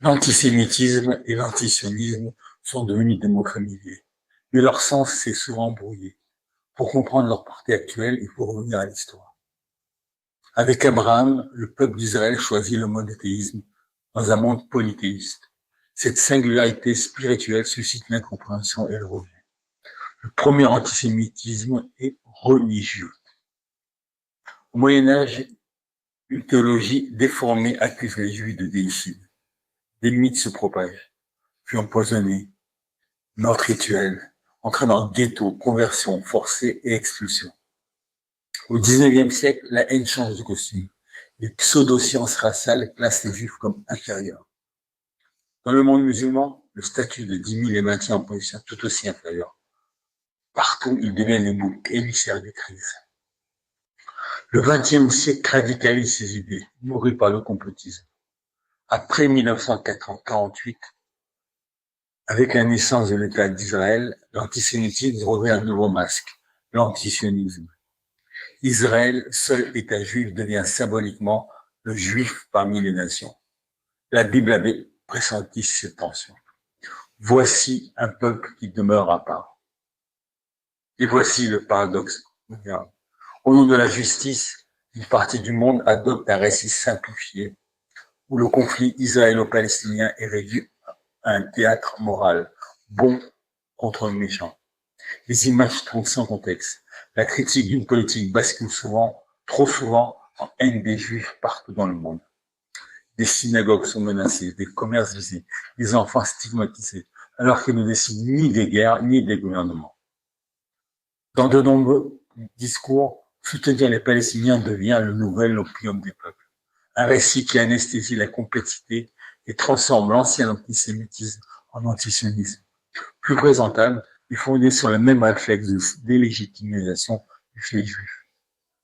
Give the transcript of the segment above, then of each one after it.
L'antisémitisme et l'antisionisme sont devenus des mots familiers, mais leur sens s'est souvent brouillé. Pour comprendre leur portée actuelle, il faut revenir à l'histoire. Avec Abraham, le peuple d'Israël choisit le monothéisme dans un monde polythéiste. Cette singularité spirituelle suscite l'incompréhension et le rejet. Le premier antisémitisme est religieux. Au Moyen-Âge, une théologie déformée accuse les Juifs de déicide. Des mythes se propagent, puis empoisonnés, meurtres rituels, entraînant ghetto, conversion forcée et expulsion. Au XIXe siècle, la haine change de costume. Les pseudo-sciences raciales classent les Juifs comme inférieurs. Dans le monde musulman, le statut de dhimmi les maintient en position tout aussi inférieure. Partout, ils deviennent les boucs émissaires des crises. Le XXe siècle radicalise ces idées, nourries par le complotisme. Après 1948, avec la naissance de l'État d'Israël, l'antisémitisme revêt un nouveau masque, l'antisionisme. Israël, seul État juif, devient symboliquement le juif parmi les nations. La Bible avait pressenti cette tension. Voici un peuple qui demeure à part. Et voici le paradoxe. Au nom de la justice, une partie du monde adopte un récit simplifié où le conflit israélo-palestinien est réduit à un théâtre moral, bon contre méchant. Les images tournent sans contexte. La critique d'une politique bascule souvent, trop souvent, en haine des juifs partout dans le monde. Des synagogues sont menacées, des commerces visés, des enfants stigmatisés, alors qu'ils ne décident ni des guerres, ni des gouvernements. Dans de nombreux discours, soutenir les Palestiniens devient le nouvel opium des peuples. Un récit qui anesthésie la complexité et transforme l'ancien antisémitisme en antisionisme. Plus présentable, est fondé sur le même réflexe de délégitimisation du fait juif,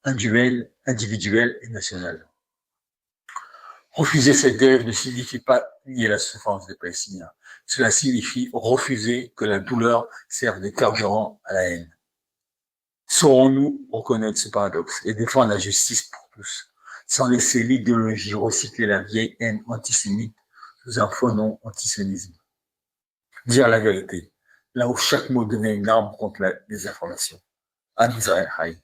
individuel et national. Refuser cette dérive ne signifie pas nier la souffrance des Palestiniens. Cela signifie refuser que la douleur serve de carburant à la haine. Saurons-nous reconnaître ce paradoxe et défendre la justice pour tous, sans laisser l'idéologie recycler la vieille haine antisémite sous un faux nom antisionisme? Dire la vérité, là où chaque mot devient une arme contre la désinformation. Am Israël Haï.